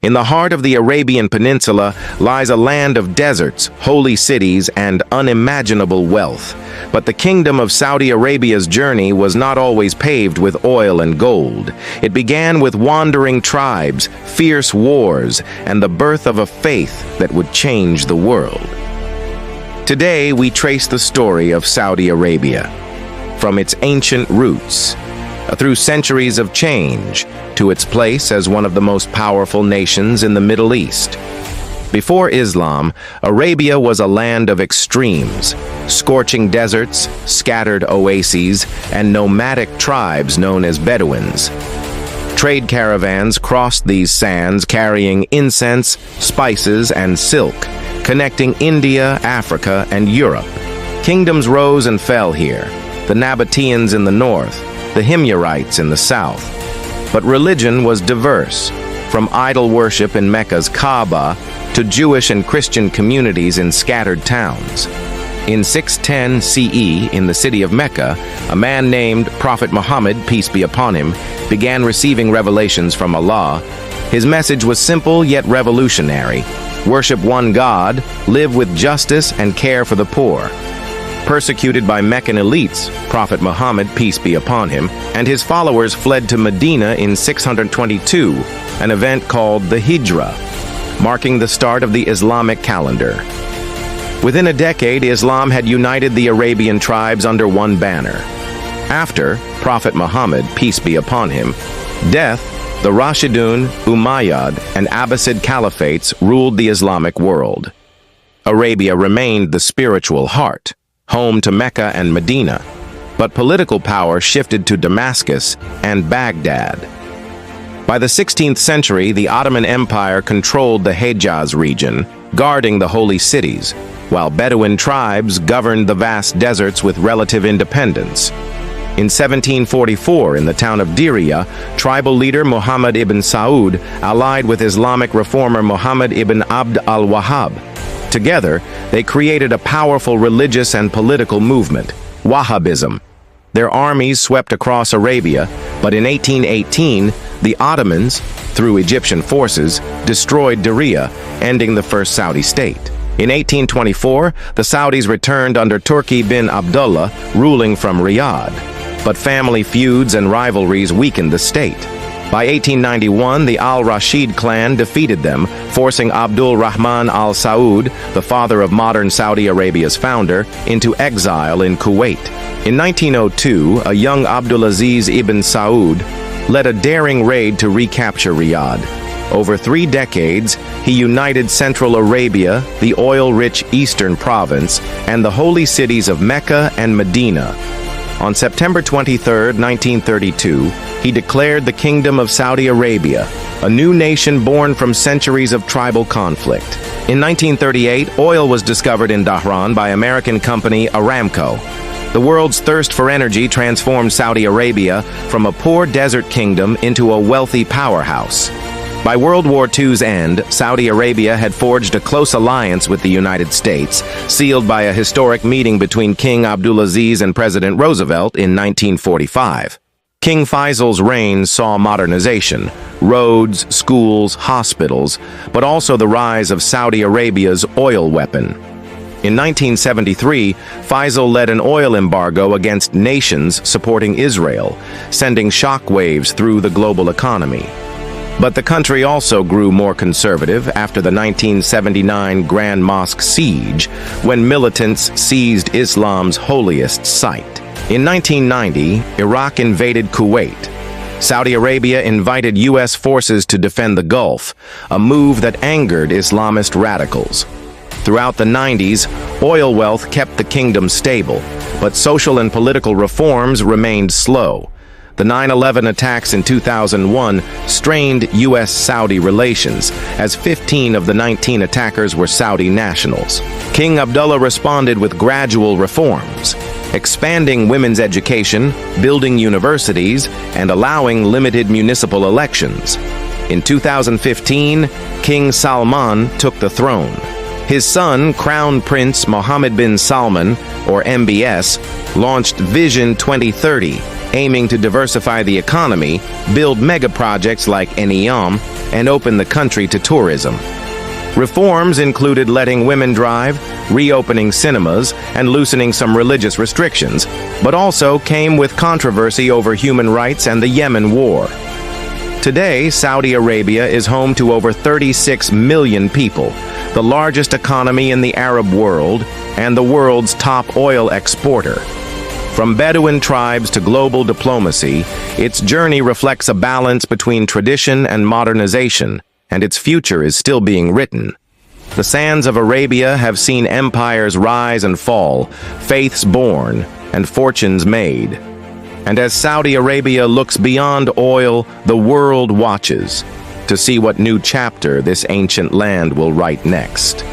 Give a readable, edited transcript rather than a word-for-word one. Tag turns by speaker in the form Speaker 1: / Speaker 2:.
Speaker 1: In the heart of the Arabian Peninsula lies a land of deserts, holy cities, and unimaginable wealth. But the kingdom of Saudi Arabia's journey was not always paved with oil and gold. It began with wandering tribes, fierce wars, and the birth of a faith that would change the world. Today, we trace the story of Saudi Arabia, from its ancient roots, through centuries of change, to its place as one of the most powerful nations in the Middle East. Before Islam, Arabia was a land of extremes, scorching deserts, scattered oases, and nomadic tribes known as Bedouins. Trade caravans crossed these sands carrying incense, spices, and silk, connecting India, Africa, and Europe. Kingdoms rose and fell here, the Nabateans in the north, the Himyarites in the south. But religion was diverse, from idol worship in Mecca's Kaaba to Jewish and Christian communities in scattered towns. In 610 CE, in the city of Mecca, a man named Prophet Muhammad, peace be upon him, began receiving revelations from Allah. His message was simple yet revolutionary: worship one God, live with justice, and care for the poor. Persecuted by Meccan elites, Prophet Muhammad, peace be upon him, and his followers fled to Medina in 622, an event called the Hijra, marking the start of the Islamic calendar. Within a decade, Islam had united the Arabian tribes under one banner. After Prophet Muhammad, peace be upon him, death, the Rashidun, Umayyad, and Abbasid caliphates ruled the Islamic world. Arabia remained the spiritual heart, home to Mecca and Medina, but political power shifted to Damascus and Baghdad. By the 16th century, the Ottoman Empire controlled the Hejaz region, guarding the holy cities, while Bedouin tribes governed the vast deserts with relative independence. In 1744, in the town of Diriyah, tribal leader Muhammad ibn Saud allied with Islamic reformer Muhammad ibn Abd al-Wahhab. Together, they created a powerful religious and political movement, Wahhabism. Their armies swept across Arabia, but in 1818, the Ottomans, through Egyptian forces, destroyed Diriyah, ending the first Saudi state. In 1824, the Saudis returned under Turki bin Abdullah, ruling from Riyadh. But family feuds and rivalries weakened the state. By 1891, the al-Rashid clan defeated them, forcing Abdul Rahman al-Saud, the father of modern Saudi Arabia's founder, into exile in Kuwait. In 1902, a young Abdulaziz ibn Saud led a daring raid to recapture Riyadh. Over 3 decades, he united Central Arabia, the oil-rich eastern province, and the holy cities of Mecca and Medina. On September 23, 1932, he declared the Kingdom of Saudi Arabia, a new nation born from centuries of tribal conflict. In 1938, oil was discovered in Dhahran by American company Aramco. The world's thirst for energy transformed Saudi Arabia from a poor desert kingdom into a wealthy powerhouse. By World War II's end, Saudi Arabia had forged a close alliance with the United States, sealed by a historic meeting between King Abdulaziz and President Roosevelt in 1945. King Faisal's reign saw modernization, roads, schools, hospitals, but also the rise of Saudi Arabia's oil weapon. In 1973, Faisal led an oil embargo against nations supporting Israel, sending shockwaves through the global economy. But the country also grew more conservative after the 1979 Grand Mosque siege, when militants seized Islam's holiest site. In 1990, Iraq invaded Kuwait. Saudi Arabia invited U.S. forces to defend the Gulf, a move that angered Islamist radicals. Throughout the 90s, oil wealth kept the kingdom stable, but social and political reforms remained slow. The 9/11 attacks in 2001 strained U.S.-Saudi relations, as 15 of the 19 attackers were Saudi nationals. King Abdullah responded with gradual reforms, expanding women's education, building universities, and allowing limited municipal elections. In 2015, King Salman took the throne. His son, Crown Prince Mohammed bin Salman, or MBS, launched Vision 2030, aiming to diversify the economy, build mega projects like Neom, and open the country to tourism. Reforms included letting women drive, reopening cinemas, and loosening some religious restrictions, but also came with controversy over human rights and the Yemen war. Today, Saudi Arabia is home to over 36 million people, the largest economy in the Arab world, and the world's top oil exporter. From Bedouin tribes to global diplomacy, its journey reflects a balance between tradition and modernization, and its future is still being written. The sands of Arabia have seen empires rise and fall, faiths born, and fortunes made. And as Saudi Arabia looks beyond oil, the world watches to see what new chapter this ancient land will write next.